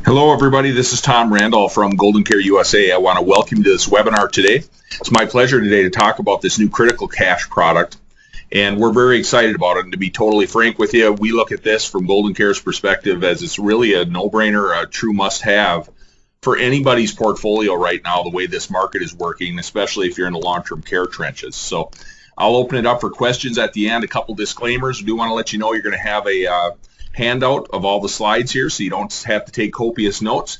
Hello everybody, this is Tom Randall from GoldenCare USA. I want to welcome you to this webinar today. It's my pleasure today to talk about this new critical cash product, and we're very excited about it. And to be totally frank with you, we look at this from GoldenCare's perspective as it's really a no-brainer, a true must-have for anybody's portfolio right now, the way this market is working, especially if you're in the long-term care trenches. So I'll open it up for questions at the end. A couple disclaimers. I do want to let you know you're going to have a handout of all the slides here, so you don't have to take copious notes.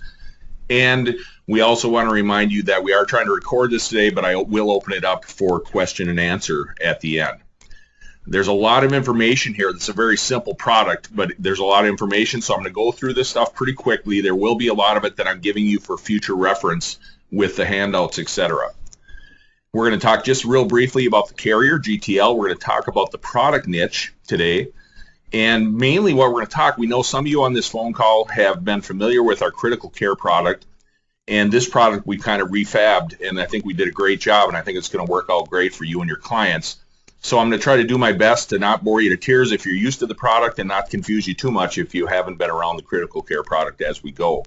And we also want to remind you that we are trying to record this today, but I will open it up for question and answer at the end. There's a lot of information here. It's a very simple product, but there's a lot of information, so I'm going to go through this stuff pretty quickly. There will be a lot of it that I'm giving you for future reference with the handouts, etc. We're going to talk just real briefly about the carrier, GTL. We're going to talk about the product niche today. And mainly what we're going to talk, we know some of you on this phone call have been familiar with our critical care product, and this product we kind of refabbed, and I think we did a great job, and I think it's going to work out great for you and your clients. So I'm going to try to do my best to not bore you to tears if you're used to the product and not confuse you too much if you haven't been around the critical care product as we go.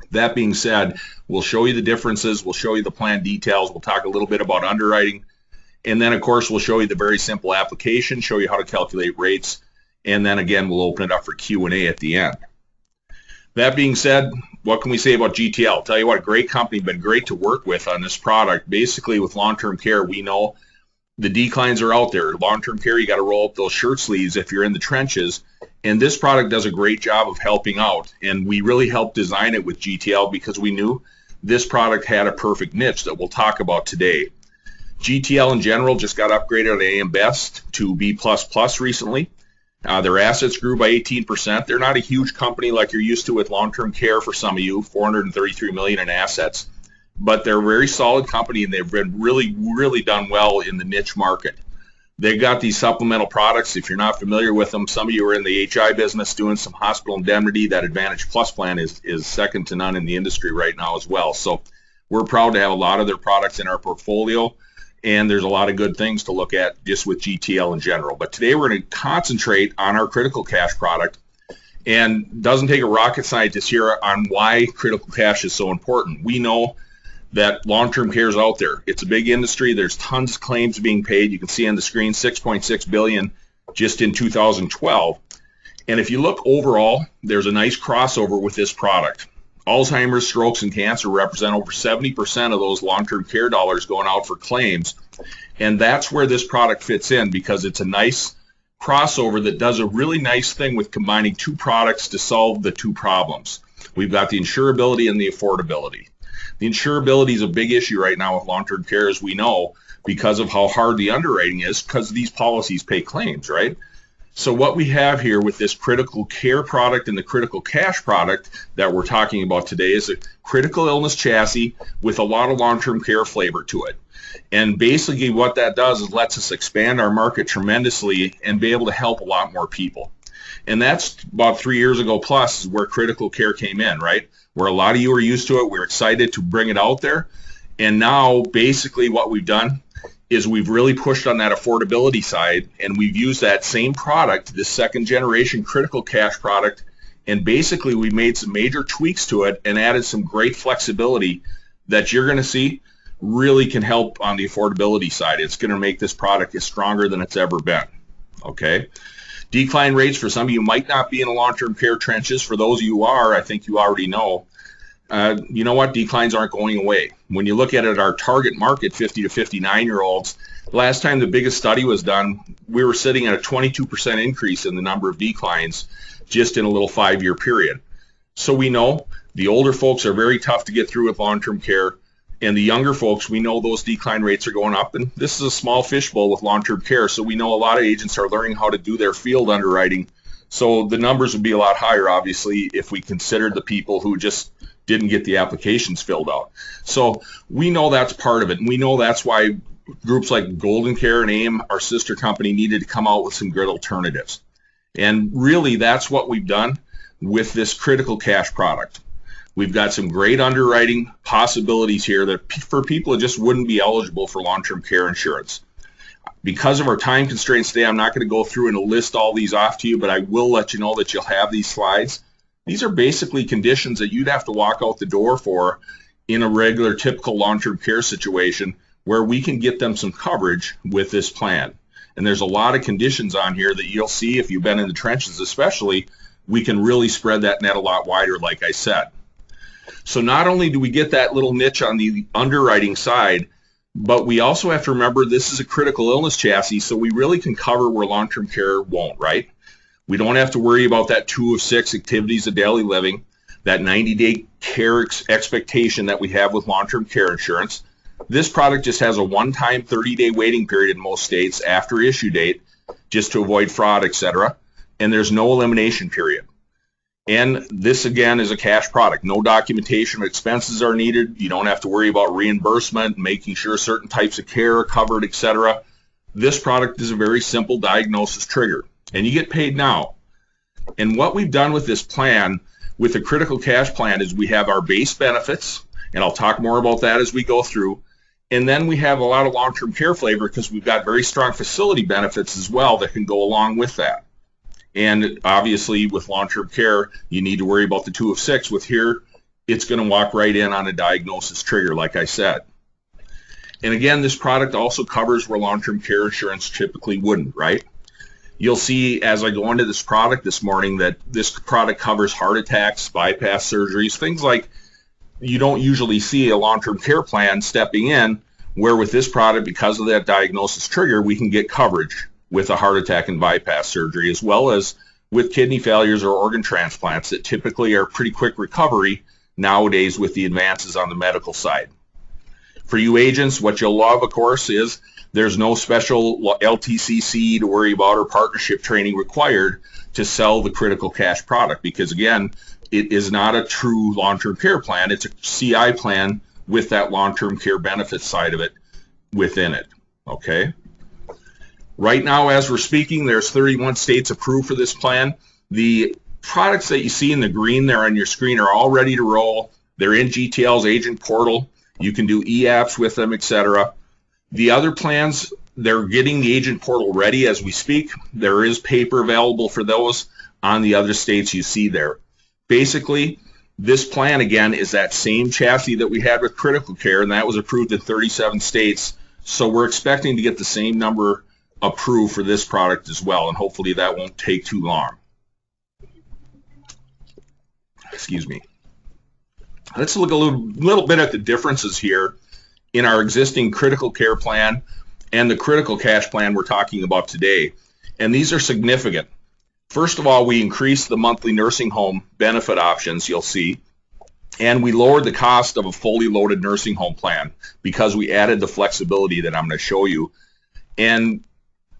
That being said, we'll show you the differences, we'll show you the plan details, we'll talk a little bit about underwriting, and then of course we'll show you the very simple application, show you how to calculate rates, and then again we'll open it up for Q&A at the end. That being said, what can we say about GTL? I'll tell you what, great company, been great to work with on this product. Basically with long-term care, we know the declines are out there. Long-term care, you got to roll up those shirt sleeves if you're in the trenches, and this product does a great job of helping out, and we really helped design it with GTL because we knew this product had a perfect niche that we'll talk about today. GTL in general just got upgraded on AM Best to B++ recently. Their assets grew by 18%. They're not a huge company like you're used to with long-term care for some of you, $433 million in assets, but they're a very solid company, and they've been really done well in the niche market. They've got these supplemental products. If you're not familiar with them, some of you are in the HI business doing some hospital indemnity. That Advantage Plus plan is second to none in the industry right now as well. So we're proud to have a lot of their products in our portfolio, and there's a lot of good things to look at just with GTL in general. But today we're going to concentrate on our critical cash product, and it doesn't take a rocket scientist here on why critical cash is so important. We know that long-term care is out there. It's a big industry. There's tons of claims being paid. You can see on the screen $6.6 billion just in 2012. And if you look overall, there's a nice crossover with this product. Alzheimer's, strokes, and cancer represent over 70% of those long-term care dollars going out for claims. And that's where this product fits in because it's a nice crossover that does a really nice thing with combining two products to solve the two problems. We've got the insurability and the affordability. The insurability is a big issue right now with long-term care, as we know, because of how hard the underwriting is, because these policies pay claims, right? So what we have here with this critical care product and the critical cash product that we're talking about today is a critical illness chassis with a lot of long-term care flavor to it. And basically what that does is lets us expand our market tremendously and be able to help a lot more people. And that's about 3 years ago plus where critical care came in, right? Where a lot of you are used to it. We're excited to bring it out there. And now basically what we've done is we've really pushed on that affordability side, and we've used that same product, this second generation critical cash product, and basically we made some major tweaks to it and added some great flexibility that you're going to see really can help on the affordability side. It's going to make this product as stronger than it's ever been. Okay. Decline rates for some of you might not be in the long-term care trenches. For those of you who are, I think you already know. You know what? Declines aren't going away. When you look at it, our target market, 50 to 59-year-olds, last time the biggest study was done, we were sitting at a 22% increase in the number of declines just in a little 5-year period. So we know the older folks are very tough to get through with long-term care, and the younger folks, we know those decline rates are going up, and this is a small fishbowl with long-term care, so we know a lot of agents are learning how to do their field underwriting. So the numbers would be a lot higher, obviously, if we considered the people who just didn't get the applications filled out. So we know that's part of it, and we know that's why groups like GoldenCare and AM, our sister company, needed to come out with some good alternatives. And really, that's what we've done with this critical cash product. We've got some great underwriting possibilities here that for people that just wouldn't be eligible for long-term care insurance. Because of our time constraints today, I'm not going to go through and list all these off to you, but I will let you know that you'll have these slides These are basically conditions that you'd have to walk out the door for in a regular, typical long-term care situation where we can get them some coverage with this plan. And there's a lot of conditions on here that you'll see if you've been in the trenches especially. We can really spread that net a lot wider, like I said. So not only do we get that little niche on the underwriting side, but we also have to remember this is a critical illness chassis, so we really can cover where long-term care won't, right? We don't have to worry about that 2 of 6 activities of daily living, that 90-day care expectation that we have with long-term care insurance. This product just has a one-time 30-day waiting period in most states after issue date, just to avoid fraud, etc. And there's no elimination period. And this, again, is a cash product. No documentation of expenses are needed. You don't have to worry about reimbursement, making sure certain types of care are covered, etc. This product is a very simple diagnosis trigger, and you get paid now. And what we've done with this plan, with the critical cash plan, is we have our base benefits, and I'll talk more about that as we go through. And then we have a lot of long-term care flavor because we've got very strong facility benefits as well that can go along with that. And obviously with long-term care, you need to worry about the 2 of 6. With here, it's going to walk right in on a diagnosis trigger, like I said. And again, this product also covers where long-term care insurance typically wouldn't, right? You'll see as I go into this product this morning that this product covers heart attacks, bypass surgeries, things like you don't usually see a long-term care plan stepping in, where with this product, because of that diagnosis trigger, we can get coverage with a heart attack and bypass surgery, as well as with kidney failures or organ transplants that typically are pretty quick recovery nowadays with the advances on the medical side. For you agents, what you'll love, of course, is there's no special LTCC to worry about or partnership training required to sell the critical cash product, because again, it is not a true long-term care plan. It's a CI plan with that long-term care benefits side of it within it, okay? Right now, as we're speaking, there's 31 states approved for this plan. The products that you see in the green there on your screen are all ready to roll. They're in GTL's agent portal. You can do e-apps with them, etc. The other plans, they're getting the agent portal ready as we speak. There is paper available for those on the other states you see there. Basically, this plan, again, is that same chassis that we had with critical care, and that was approved in 37 states. So we're expecting to get the same number approved for this product as well, and hopefully that won't take too long. Excuse me. Let's look a little bit at the differences here in our existing critical care plan and the critical cash plan we're talking about today. And these are significant. First of all, we increased the monthly nursing home benefit options, you'll see, and we lowered the cost of a fully loaded nursing home plan because we added the flexibility that I'm going to show you. And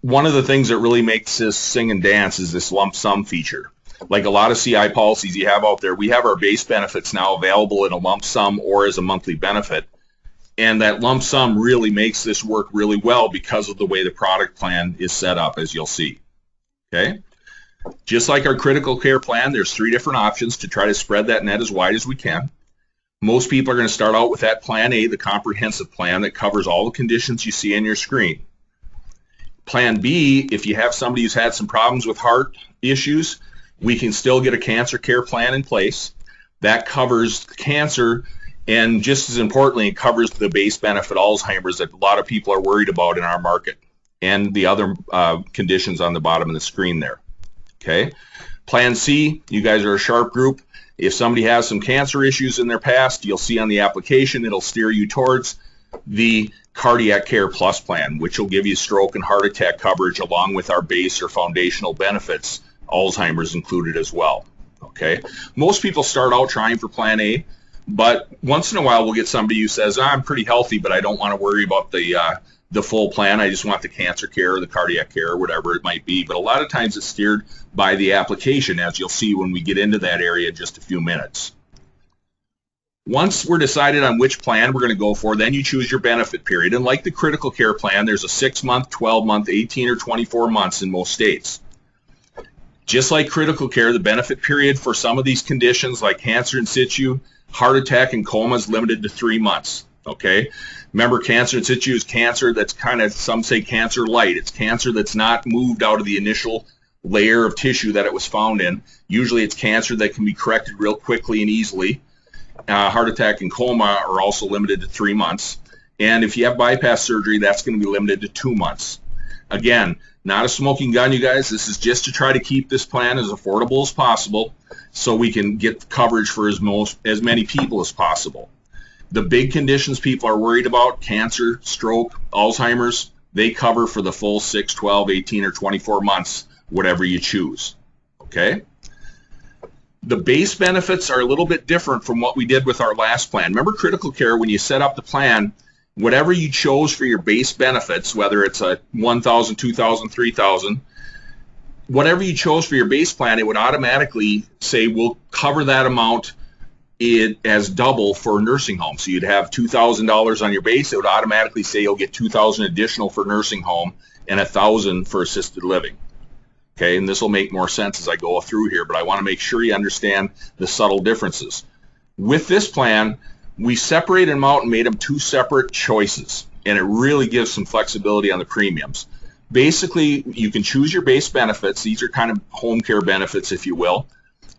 one of the things that really makes this sing and dance is this lump sum feature. Like a lot of CI policies you have out there, we have our base benefits now available in a lump sum or as a monthly benefit. And that lump sum really makes this work really well because of the way the product plan is set up, as you'll see. Okay? Just like our critical care plan, there's 3 different options to try to spread that net as wide as we can. Most people are going to start out with that plan A, the comprehensive plan that covers all the conditions you see on your screen. Plan B, if you have somebody who's had some problems with heart issues, we can still get a cancer care plan in place. That covers cancer, and just as importantly, it covers the base benefit Alzheimer's that a lot of people are worried about in our market, and the other conditions on the bottom of the screen there. Okay. Plan C, you guys are a sharp group. If somebody has some cancer issues in their past, you'll see on the application, it'll steer you towards the Cardiac Care Plus plan, which will give you stroke and heart attack coverage along with our base or foundational benefits, Alzheimer's included as well. Okay. Most people start out trying for plan A, but once in a while we'll get somebody who says, I'm pretty healthy, but I don't want to worry about the full plan. I just want the cancer care or the cardiac care or whatever it might be. But a lot of times it's steered by the application, as you'll see when we get into that area in just a few minutes. Once we're decided on which plan we're going to go for, then you choose your benefit period. And like the critical care plan, there's a 6-month, 12-month, 18 or 24 months in most states. Just like critical care, the benefit period for some of these conditions like cancer in situ, heart attack, and coma is limited to 3 months. Okay. Remember, cancer in situ is cancer that's kind of, some say cancer light. It's cancer that's not moved out of the initial layer of tissue that it was found in. Usually it's cancer that can be corrected real quickly and easily. Heart attack and coma are also limited to 3 months. And if you have bypass surgery, that's going to be limited to 2 months. Again, not a smoking gun, you guys. This is just to try to keep this plan as affordable as possible so we can get coverage for as many people as possible. The big conditions people are worried about, cancer, stroke, Alzheimer's, they cover for the full 6, 12, 18, or 24 months, whatever you choose. Okay? The base benefits are a little bit different from what we did with our last plan. Remember critical care, when you set up the plan, whatever you chose for your base benefits, whether it's a $1,000, $2,000, $3,000, whatever you chose for your base plan, it would automatically say we'll cover that amount as double for a nursing home. So you'd have $2,000 on your base. It would automatically say you'll get $2,000 additional for nursing home and $1,000 for assisted living. Okay, and this will make more sense as I go through here, but I want to make sure you understand the subtle differences. With this plan, we separated them out and made them 2 separate choices, and it really gives some flexibility on the premiums. Basically, you can choose your base benefits. These are kind of home care benefits, if you will,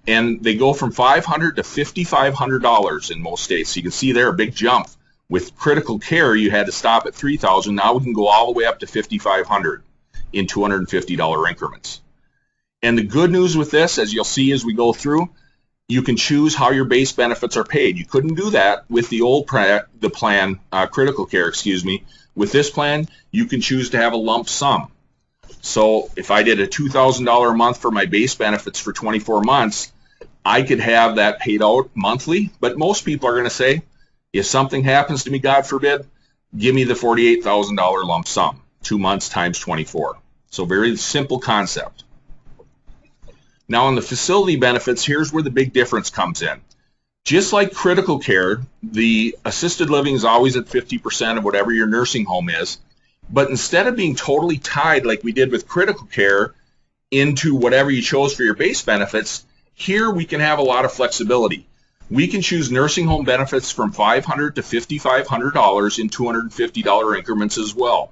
and they go from $500 to $5,500 in most states. So you can see there a big jump. With critical care, you had to stop at $3,000. Now we can go all the way up to $5,500 in $250 increments. And the good news with this, as you'll see as we go through, you can choose how your base benefits are paid. You couldn't do that with the old plan, critical care, excuse me. With this plan, you can choose to have a lump sum. So if I did a $2,000 a month for my base benefits for 24 months, I could have that paid out monthly. But most people are going to say, if something happens to me, God forbid, give me the $48,000 lump sum, 2 months times 24. So very simple concept. Now on the facility benefits, here's where the big difference comes in. Just like critical care, the assisted living is always at 50% of whatever your nursing home is. But instead of being totally tied like we did with critical care into whatever you chose for your base benefits, here we can have a lot of flexibility. We can choose nursing home benefits from $500 to $5,500 in $250 increments as well.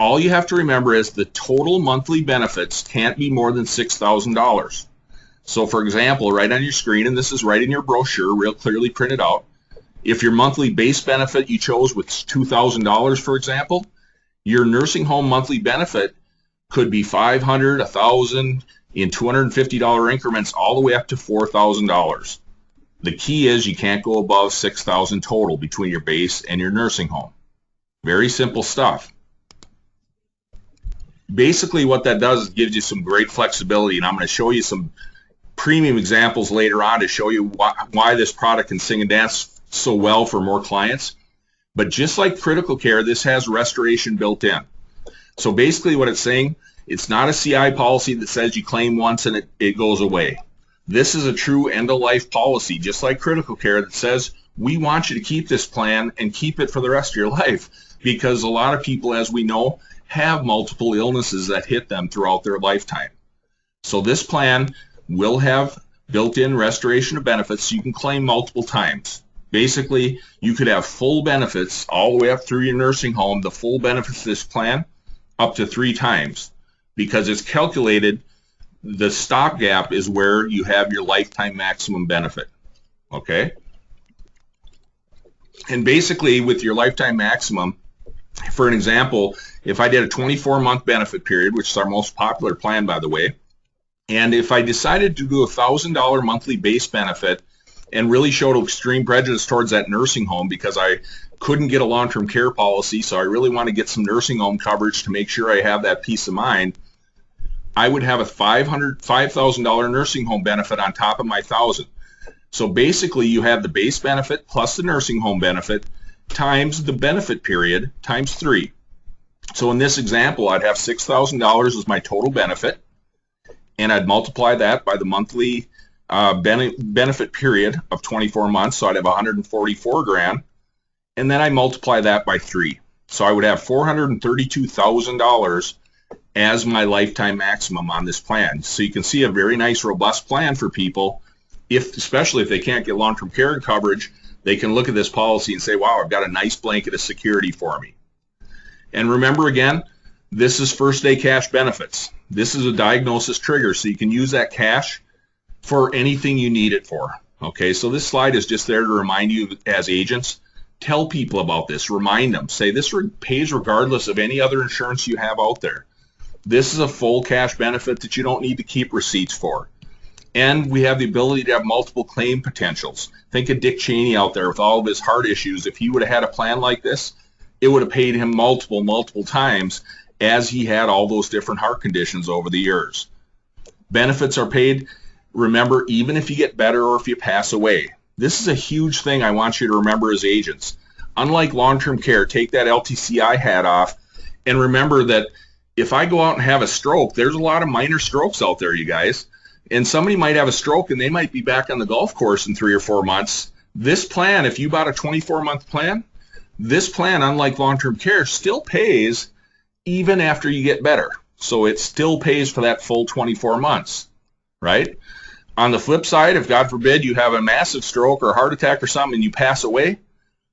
All you have to remember is the total monthly benefits can't be more than $6,000. So for example, right on your screen, and this is right in your brochure, real clearly printed out, if your monthly base benefit you chose was $2,000, for example, your nursing home monthly benefit could be $500, $1,000 in $250 increments all the way up to $4,000. The key is you can't go above $6,000 total between your base and your nursing home. Very simple stuff. Basically what that does is gives you some great flexibility, and I'm going to show you some premium examples later on to show you why this product can sing and dance so well for more clients. But just like critical care, this has restoration built in. So basically what it's saying, it's not a CI policy that says you claim once and it goes away. This is a true end-of-life policy, just like critical care, that says we want you to keep this plan and keep it for the rest of your life, because a lot of people, as we know, have multiple illnesses that hit them throughout their lifetime. So this plan will have built-in restoration of benefits so you can claim multiple times. Basically, you could have full benefits all the way up through your nursing home, the full benefits of this plan, up to 3 times, because it's calculated the stopgap is where you have your lifetime maximum benefit. Okay? And basically, with your lifetime maximum, for an example, if I did a 24-month benefit period, which is our most popular plan, by the way, and if I decided to do a $1,000 monthly base benefit and really showed extreme prejudice towards that nursing home because I couldn't get a long-term care policy, so I really want to get some nursing home coverage to make sure I have that peace of mind, I would have a $5,000 nursing home benefit on top of my $1,000. So basically, you have the base benefit plus the nursing home benefit times the benefit period times 3. So in this example, I'd have $6,000 as my total benefit, and I'd multiply that by the monthly benefit period of 24 months, so I'd have $144,000, and then I multiply that by 3. So I would have $432,000 as my lifetime maximum on this plan. So you can see a very nice, robust plan for people, especially if they can't get long-term care coverage. They can look at this policy and say, wow, I've got a nice blanket of security for me. And remember again, this is first day cash benefits. This is a diagnosis trigger, so you can use that cash for anything you need it for. Okay, so this slide is just there to remind you as agents. Tell people about this. Remind them. Say this pays regardless of any other insurance you have out there. This is a full cash benefit that you don't need to keep receipts for. And we have the ability to have multiple claim potentials. Think of Dick Cheney out there with all of his heart issues. If he would have had a plan like this, it would have paid him multiple times as he had all those different heart conditions over the years. Benefits are paid, remember, even if you get better or if you pass away. This is a huge thing I want you to remember as agents. Unlike long-term care, take that LTCI hat off and remember that if I go out and have a stroke, there's a lot of minor strokes out there, you guys. And somebody might have a stroke and they might be back on the golf course in 3 or 4 months. This plan, if you bought a 24-month plan, this plan, unlike long-term care, still pays even after you get better. So it still pays for that full 24 months, right? On the flip side, if God forbid you have a massive stroke or heart attack or something and you pass away,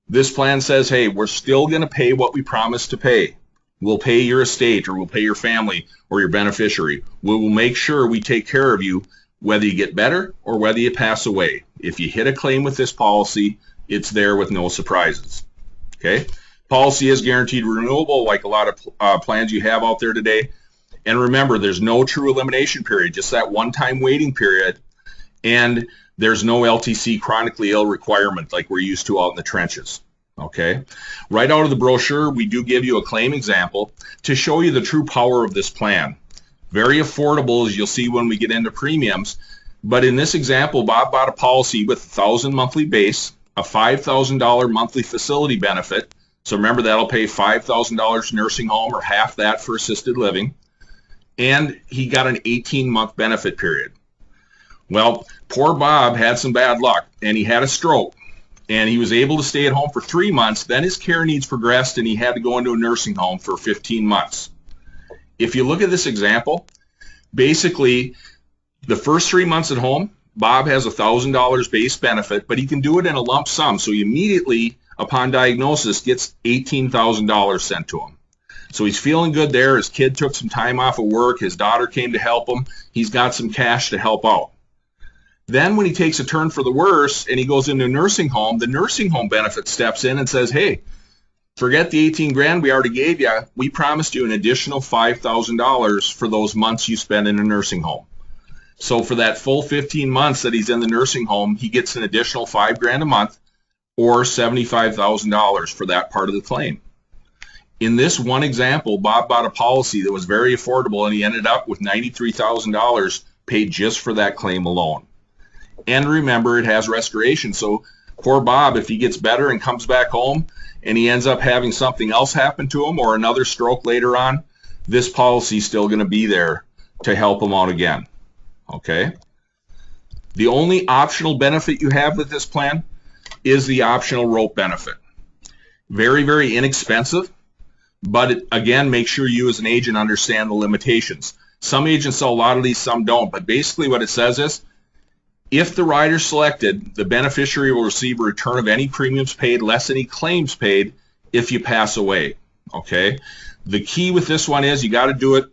this plan says, hey, we're still going to pay what we promised to pay. We'll pay your estate, or we'll pay your family or your beneficiary. We will make sure we take care of you whether you get better or whether you pass away. If you hit a claim with this policy, it's there with no surprises. Okay? Policy is guaranteed renewable like a lot of plans you have out there today. And remember, there's no true elimination period, just that one-time waiting period. And there's no LTC chronically ill requirement like we're used to out in the trenches. Okay, right out of the brochure, we do give you a claim example to show you the true power of this plan. Very affordable, as you'll see when we get into premiums. But in this example, Bob bought a policy with a $1,000 monthly base, a $5,000 monthly facility benefit. So remember, that'll pay $5,000 nursing home or half that for assisted living. And he got an 18-month benefit period. Well, poor Bob had some bad luck, and he had a stroke. And he was able to stay at home for 3 months. Then his care needs progressed, and he had to go into a nursing home for 15 months. If you look at this example, basically, the first 3 months at home, Bob has a $1,000 base benefit, but he can do it in a lump sum. So he immediately, upon diagnosis, gets $18,000 sent to him. So he's feeling good there. His kid took some time off of work. His daughter came to help him. He's got some cash to help out. Then when he takes a turn for the worse and he goes into a nursing home, the nursing home benefit steps in and says, hey, forget the 18 grand we already gave you. We promised you an additional $5,000 for those months you spend in a nursing home. So for that full 15 months that he's in the nursing home, he gets an additional $5 grand a month or $75,000 for that part of the claim. In this one example, Bob bought a policy that was very affordable and he ended up with $93,000 paid just for that claim alone. And remember, it has restoration. So poor Bob, if he gets better and comes back home and he ends up having something else happen to him or another stroke later on, this policy is still going to be there to help him out again. Okay? The only optional benefit you have with this plan is the optional rope benefit. Very, very inexpensive, but again, make sure you as an agent understand the limitations. Some agents sell a lot of these, some don't, but basically what it says is, if the rider selected, the beneficiary will receive a return of any premiums paid less any claims paid if you pass away. Okay? The key with this one is you got to do it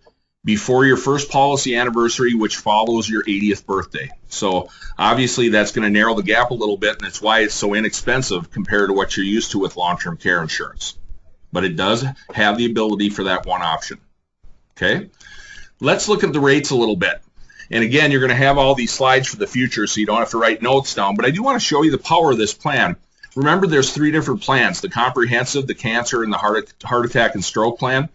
before your first policy anniversary, which follows your 80th birthday. So obviously that's going to narrow the gap a little bit, and that's why it's so inexpensive compared to what you're used to with long-term care insurance. But it does have the ability for that one option. Okay? Let's look at the rates a little bit. And again, you're going to have all these slides for the future, so you don't have to write notes down. But I do want to show you the power of this plan. Remember, there's 3 different plans, the comprehensive, the cancer, and the heart attack and stroke plan.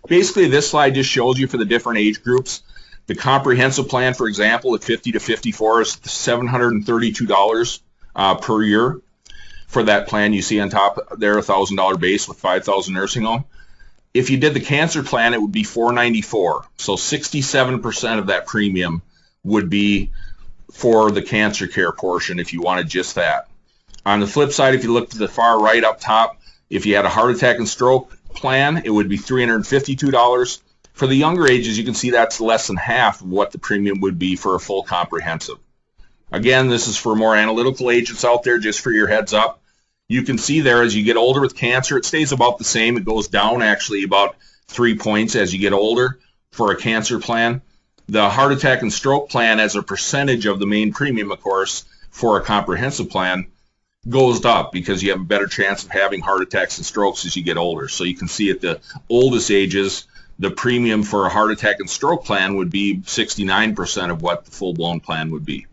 Basically, this slide just shows you for the different age groups. The comprehensive plan, for example, at 50 to 54 is $732 per year. For that plan, you see on top there a $1,000 base with $5,000 nursing home. If you did the cancer plan, it would be $494. So 67% of that premium would be for the cancer care portion if you wanted just that. On the flip side, if you look to the far right up top, if you had a heart attack and stroke plan, it would be $352. For the younger ages, you can see that's less than half of what the premium would be for a full comprehensive. Again, this is for more analytical agents out there, just for your heads up. You can see there as you get older with cancer, it stays about the same. It goes down actually about 3 points as you get older. for a cancer plan. The heart attack and stroke plan, as a percentage of the main premium, of course, for a comprehensive plan, goes up because you have a better chance of having heart attacks and strokes as you get older. So you can see at the oldest ages, the premium for a heart attack and stroke plan would be 69% of what the full-blown plan would be.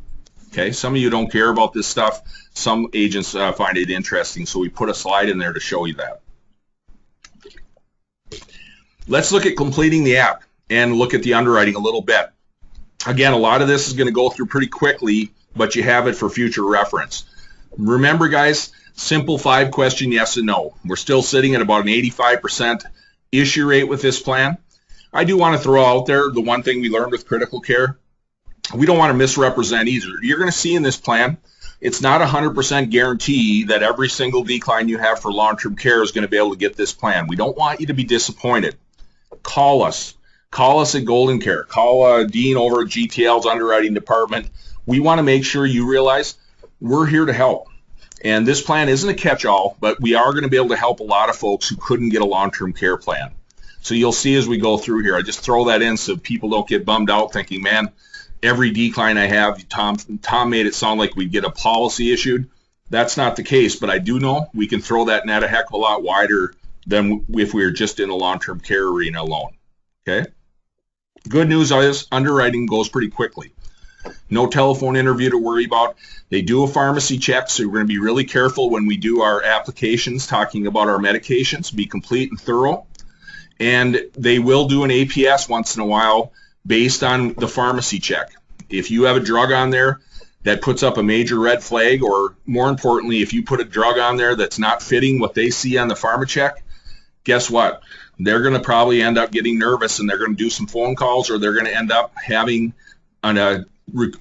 Okay, some of you don't care about this stuff. Some agents find it interesting, so we put a slide in there to show you that. Let's look at completing the app and look at the underwriting a little bit. Again, a lot of this is going to go through pretty quickly, but you have it for future reference. Remember, guys, simple 5-question yes and no. We're still sitting at about an 85% issue rate with this plan. I do want to throw out there the one thing we learned with critical care. We don't want to misrepresent either. You're going to see in this plan, it's not 100% guarantee that every single decline you have for long-term care is going to be able to get this plan. We don't want you to be disappointed. Call us. Call us at GoldenCare. Call Dean over at GTL's underwriting department. We want to make sure you realize we're here to help. And this plan isn't a catch-all, but we are going to be able to help a lot of folks who couldn't get a long-term care plan. So you'll see as we go through here, I just throw that in so people don't get bummed out thinking, man, every decline I have, Tom made it sound like we'd get a policy issued. That's not the case, but I do know we can throw that net a heck of a lot wider than if we were just in a long-term care arena alone. Okay? Good news is underwriting goes pretty quickly. No telephone interview to worry about. They do a pharmacy check, so we're going to be really careful when we do our applications talking about our medications. Be complete and thorough. And they will do an APS once in a while based on the pharmacy check. If you have a drug on there that puts up a major red flag, or more importantly, if you put a drug on there that's not fitting what they see on the pharma check, guess what? They're going to probably end up getting nervous and they're going to do some phone calls, or they're going to end up having a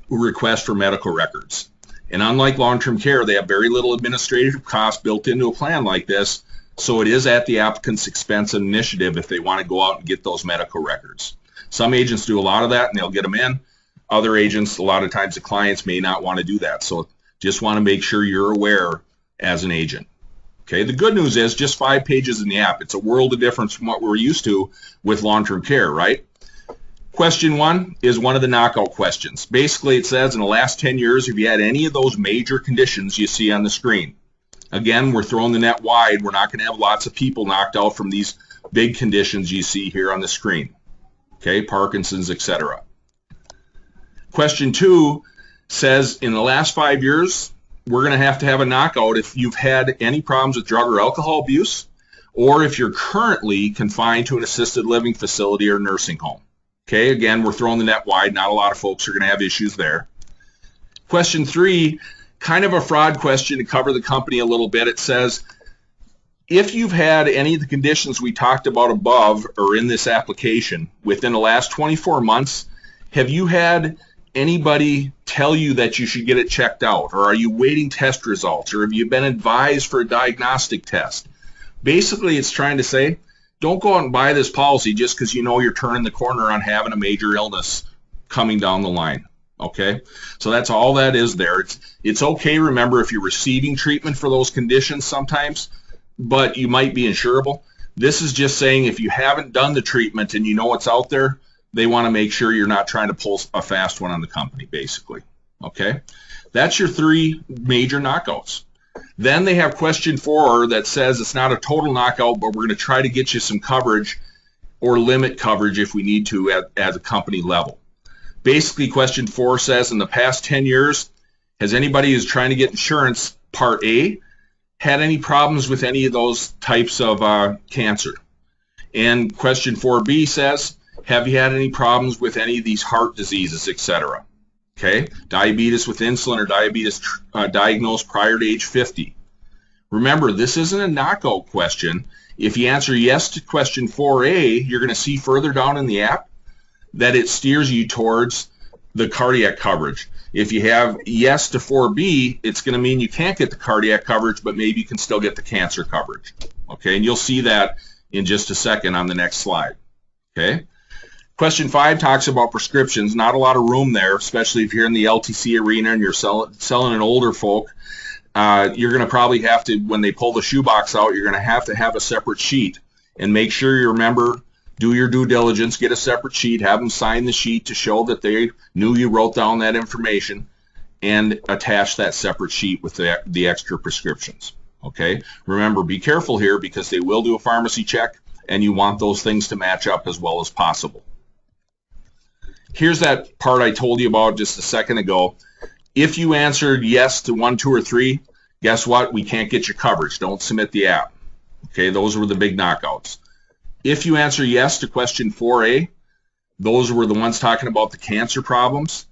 request for medical records. And unlike long-term care, they have very little administrative cost built into a plan like this, so it is at the applicant's expense and initiative if they want to go out and get those medical records. Some agents do a lot of that and they'll get them in. Other agents, a lot of times the clients may not want to do that, so just want to make sure you're aware as an agent. Okay, the good news is just 5 pages in the app. It's a world of difference from what we're used to with long-term care, right? Question 1 is one of the knockout questions. Basically, it says, in the last 10 years, have you had any of those major conditions you see on the screen? Again, we're throwing the net wide. We're not going to have lots of people knocked out from these big conditions you see here on the screen. Okay, Parkinson's, etc. Question 2 says, in the last 5 years, we're going to have a knockout if you've had any problems with drug or alcohol abuse, or if you're currently confined to an assisted living facility or nursing home. Okay, again, we're throwing the net wide. Not a lot of folks are going to have issues there. Question 3, kind of a fraud question to cover the company a little bit. It says, if you've had any of the conditions we talked about above or in this application within the last 24 months, have you had anybody tell you that you should get it checked out? Or are you waiting test results? Or have you been advised for a diagnostic test? Basically, it's trying to say, don't go out and buy this policy just because you know you're turning the corner on having a major illness coming down the line. Okay, so that's all that is there. It's okay, remember, if you're receiving treatment for those conditions sometimes, but you might be insurable. This is just saying if you haven't done the treatment and you know what's out there, they want to make sure you're not trying to pull a fast one on the company, basically. Okay, that's your 3 major knockouts. Then they have question 4 that says it's not a total knockout, but we're going to try to get you some coverage or limit coverage if we need to at a company level. Basically, question 4 says, in the past 10 years, has anybody who's trying to get insurance, Part A, had any problems with any of those types of cancer? And question 4B says, have you had any problems with any of these heart diseases, etc.? Okay, diabetes with insulin or diabetes diagnosed prior to age 50. Remember, this isn't a knockout question. If you answer yes to question 4A, you're going to see further down in the app that it steers you towards the cardiac coverage. If you have yes to 4B, it's going to mean you can't get the cardiac coverage, but maybe you can still get the cancer coverage. Okay, and you'll see that in just a second on the next slide. Okay. Question 5 talks about prescriptions. Not a lot of room there, especially if you're in the LTC arena and you're selling an older folk. You're going to probably have to, when they pull the shoebox out, you're going to have a separate sheet. And make sure you remember do your due diligence, get a separate sheet, have them sign the sheet to show that they knew you wrote down that information, and attach that separate sheet with the extra prescriptions. Okay, remember, be careful here because they will do a pharmacy check, and you want those things to match up as well as possible. Here's that part I told you about just a second ago. If you answered yes to 1, 2, or 3, guess what? We can't get your coverage. Don't submit the app. Okay, those were the big knockouts. If you answer yes to question 4A, those were the ones talking about the cancer problems.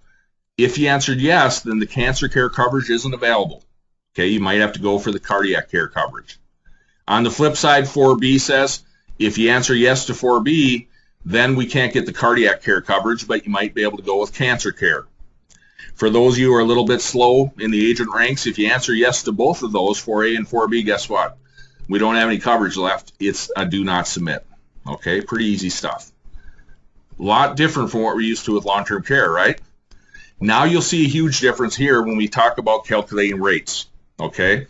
If you answered yes, then the cancer care coverage isn't available. Okay, you might have to go for the cardiac care coverage. On the flip side, 4B says, if you answer yes to 4B, then we can't get the cardiac care coverage, but you might be able to go with cancer care. For those of you who are a little bit slow in the agent ranks, if you answer yes to both of those, 4A and 4B, guess what? We don't have any coverage left. It's a do not submit. Okay, pretty easy stuff. A lot different from what we're used to with long-term care, right? Now you'll see a huge difference here when we talk about calculating rates. Okay,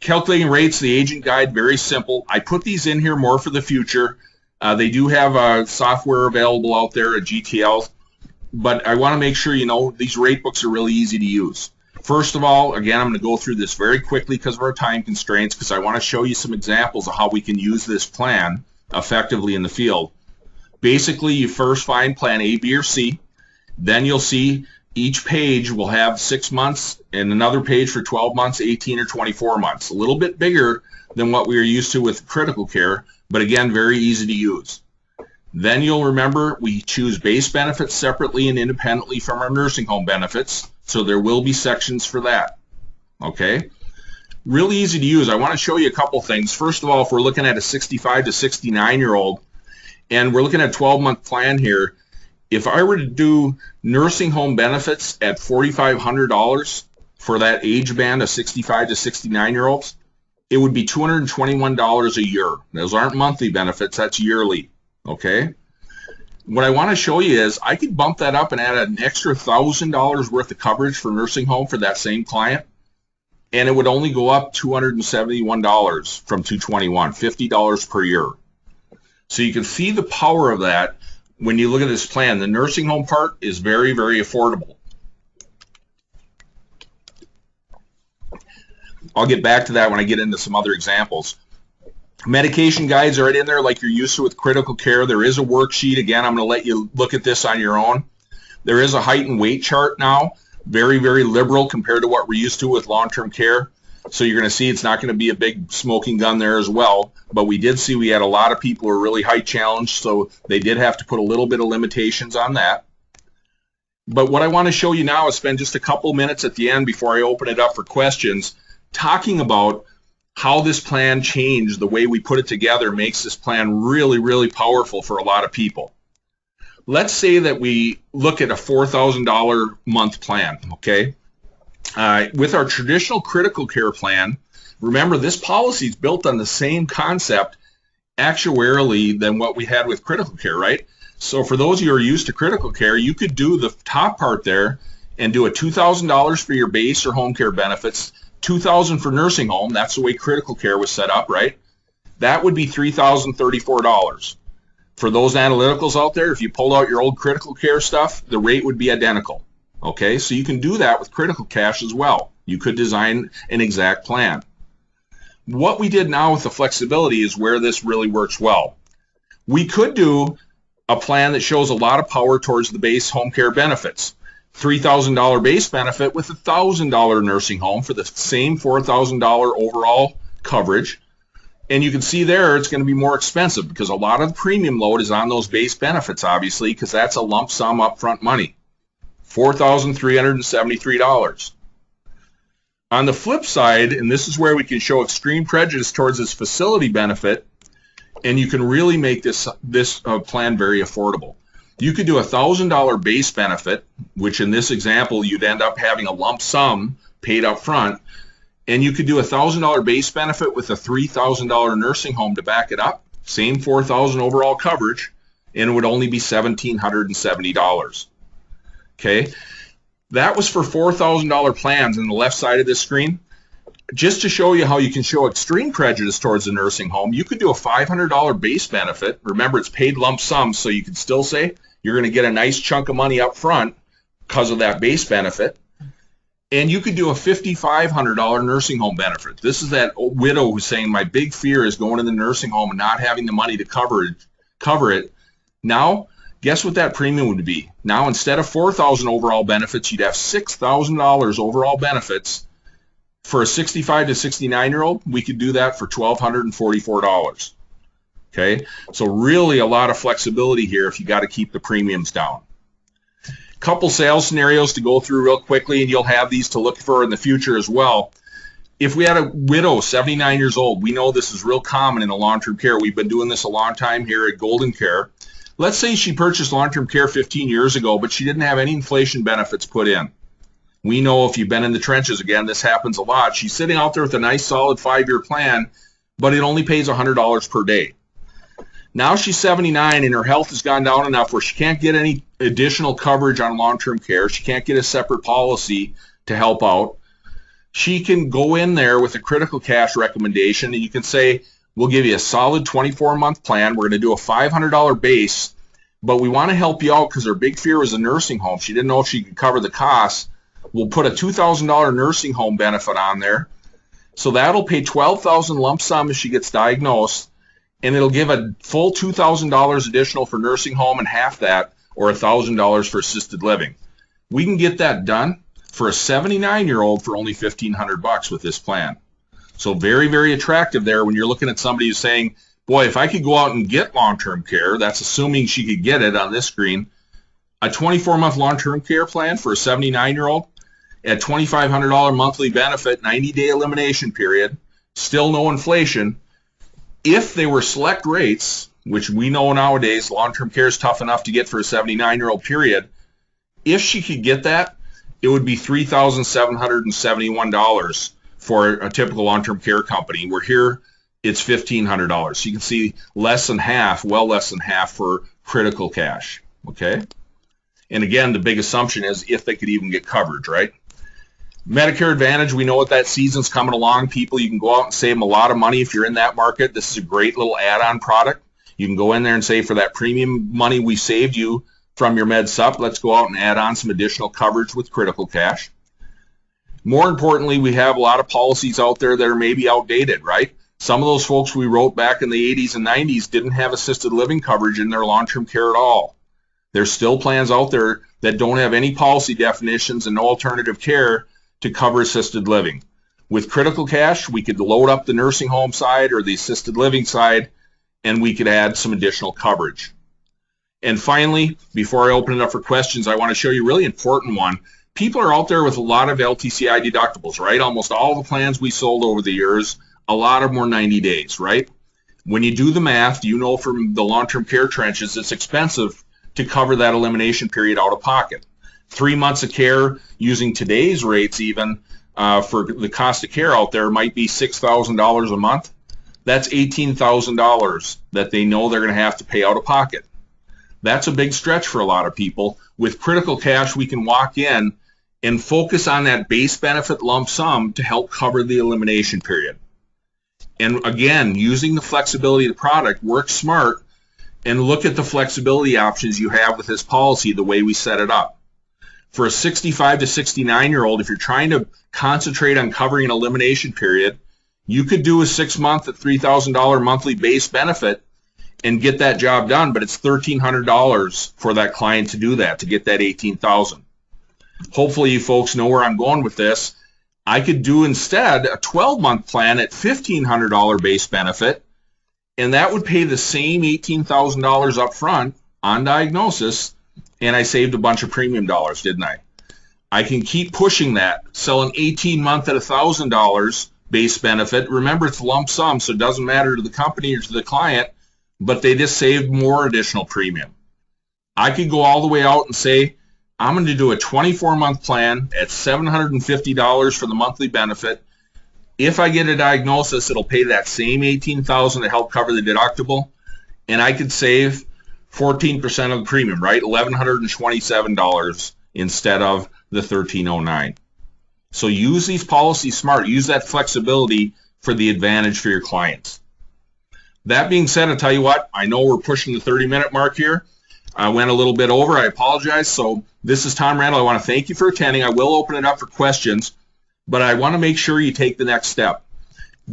calculating rates, the agent guide, very simple. I put these in here more for the future. They do have software available out there at GTL, but I want to make sure you know these rate books are really easy to use. First of all, again, I'm going to go through this very quickly because of our time constraints, because I want to show you some examples of how we can use this plan effectively in the field. Basically, you first find plan A, B, or C. Then you'll see each page will have 6 months and another page for 12 months, 18 or 24 months. A little bit bigger than what we are used to with critical care, but again, very easy to use. Then you'll remember we choose base benefits separately and independently from our nursing home benefits, so there will be sections for that. Okay? Really easy to use. I want to show you a couple things. First of all, if we're looking at a 65 to 69-year-old, and we're looking at a 12-month plan here, if I were to do nursing home benefits at $4,500 for that age band of 65 to 69-year-olds, it would be $221 a year. Those aren't monthly benefits, that's yearly. Okay? What I want to show you is I could bump that up and add an extra $1,000 worth of coverage for nursing home for that same client, and it would only go up $271 from $221, $50 per year. So you can see the power of that when you look at this plan. The nursing home part is very, very affordable. I'll get back to that when I get into some other examples. Medication guides are right in there like you're used to with critical care. There is a worksheet. Again, I'm going to let you look at this on your own. There is a height and weight chart now. Very, very liberal compared to what we're used to with long-term care. So you're going to see it's not going to be a big smoking gun there as well. But we did see we had a lot of people who are really height challenged, so they did have to put a little bit of limitations on that. But what I want to show you now is spend just a couple minutes at the end before I open it up for questions talking about how this plan changed. The way we put it together makes this plan really, really powerful for a lot of people. Let's say that we look at a $4,000 month plan, okay? With our traditional critical care plan, remember this policy is built on the same concept actuarially than what we had with critical care, right? So for those of you who are used to critical care, you could do the top part there and do a $2,000 for your base or home care benefits, $2,000 for nursing home. That's the way critical care was set up, right? That would be $3,034. For those analyticals out there, if you pulled out your old critical care stuff, the rate would be identical. Okay, so you can do that with critical cash as well. You could design an exact plan. What we did now with the flexibility is where this really works well. We could do a plan that shows a lot of power towards the base home care benefits. $3,000 base benefit with a $1,000 nursing home for the same $4,000 overall coverage. And you can see there it's going to be more expensive because a lot of the premium load is on those base benefits, obviously, because that's a lump sum upfront money. $4,373. On the flip side, and this is where we can show extreme prejudice towards this facility benefit, and you can really make this plan very affordable. You could do a $1,000 base benefit, which in this example you'd end up having a lump sum paid up front, and you could do a $1,000 base benefit with a $3,000 nursing home to back it up, same $4,000 overall coverage, and it would only be $1,770. Okay, that was for $4,000 plans on the left side of this screen. just to show you how you can show extreme prejudice towards the nursing home, you could do a $500 base benefit. Remember, it's paid lump sum, so you could still say you're going to get a nice chunk of money up front because of that base benefit. And you could do a $5,500 nursing home benefit. This is that widow who's saying, my big fear is going to the nursing home and not having the money to cover it. Now, guess what that premium would be? Now, instead of $4,000 overall benefits, you'd have $6,000 overall benefits. For a 65 to 69-year-old, we could do that for $1,244. Okay, so really a lot of flexibility here if you got to keep the premiums down. Couple sales scenarios to go through real quickly, and you'll have these to look for in the future as well. If we had a widow, 79 years old, we know this is real common in the long-term care. We've been doing this a long time here at GoldenCare. Let's say she purchased long-term care 15 years ago, but she didn't have any inflation benefits put in. We know if you've been in the trenches, again, this happens a lot. She's sitting out there with a nice solid 5-year plan, but it only pays $100 per day. Now she's 79 and her health has gone down enough where she can't get any additional coverage on long-term care. She can't get a separate policy to help out. She can go in there with a critical cash recommendation, and you can say, we'll give you a solid 24-month plan. We're going to do a $500 base, but we want to help you out because her big fear was a nursing home. She didn't know if she could cover the costs. We'll put a $2,000 nursing home benefit on there. So that'll pay $12,000 lump sum if she gets diagnosed, and it'll give a full $2,000 additional for nursing home and half that, or $1,000 for assisted living. We can get that done for a 79-year-old for only $1,500 with this plan. So very, very attractive there when you're looking at somebody who's saying, boy, if I could go out and get long-term care, that's assuming she could get it on this screen, a 24-month long-term care plan for a 79-year-old at $2,500 monthly benefit, 90-day elimination period, still no inflation. If they were select rates, which we know nowadays long-term care is tough enough to get for a 79-year-old period, if she could get that, it would be $3,771 for a typical long-term care company, where here it's $1,500. So you can see less than half, well less than half for critical cash, okay? And again, the big assumption is if they could even get coverage, right? Medicare Advantage, we know what that season's coming along. People, you can go out and save them a lot of money if you're in that market. This is a great little add-on product. You can go in there and say, for that premium money we saved you from your Med Supp, let's go out and add on some additional coverage with critical cash. More importantly, we have a lot of policies out there that are maybe outdated, right? Some of those folks we wrote back in the 80s and 90s didn't have assisted living coverage in their long-term care at all. There's still plans out there that don't have any policy definitions and no alternative care to cover assisted living. With critical cash, we could load up the nursing home side or the assisted living side, and we could add some additional coverage. And finally, before I open it up for questions, I want to show you a really important one. People are out there with a lot of LTCI deductibles, right? Almost all the plans we sold over the years, a lot of them were 90 days, right? When you do the math, you know from the long-term care trenches, it's expensive to cover that elimination period out of pocket. 3 months of care using today's rates even for the cost of care out there might be $6,000 a month. That's $18,000 that they know they're going to have to pay out of pocket. That's a big stretch for a lot of people. With critical cash, we can walk in and focus on that base benefit lump sum to help cover the elimination period. And again, using the flexibility of the product, work smart and look at the flexibility options you have with this policy the way we set it up. For a 65 to 69-year-old, if you're trying to concentrate on covering an elimination period, you could do a 6-month at $3,000 monthly base benefit and get that job done, but it's $1,300 for that client to do that, to get that $18,000. Hopefully you folks know where I'm going with this. I could do instead a 12-month plan at $1,500 base benefit, and that would pay the same $18,000 up front on diagnosis, and I saved a bunch of premium dollars, didn't I? I can keep pushing that, sell an 18-month at $1,000 base benefit. Remember, it's lump sum, so it doesn't matter to the company or to the client, but they just saved more additional premium. I could go all the way out and say, I'm going to do a 24-month plan at $750 for the monthly benefit. If I get a diagnosis, it'll pay that same $18,000 to help cover the deductible, and I could save 14% of the premium, right? $1,127 instead of the $1,309. So use these policies smart. Use that flexibility for the advantage for your clients. That being said, I'll tell you what, I know we're pushing the 30-minute mark here. I went a little bit over. I apologize. So this is Tom Randall. I want to thank you for attending. I will open it up for questions, but I want to make sure you take the next step.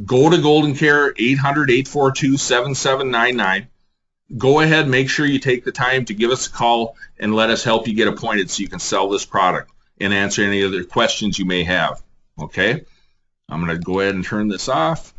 Go to GoldenCare, 800-842-7799. Go ahead, make sure you take the time to give us a call and let us help you get appointed so you can sell this product and answer any other questions you may have. Okay? I'm going to go ahead and turn this off.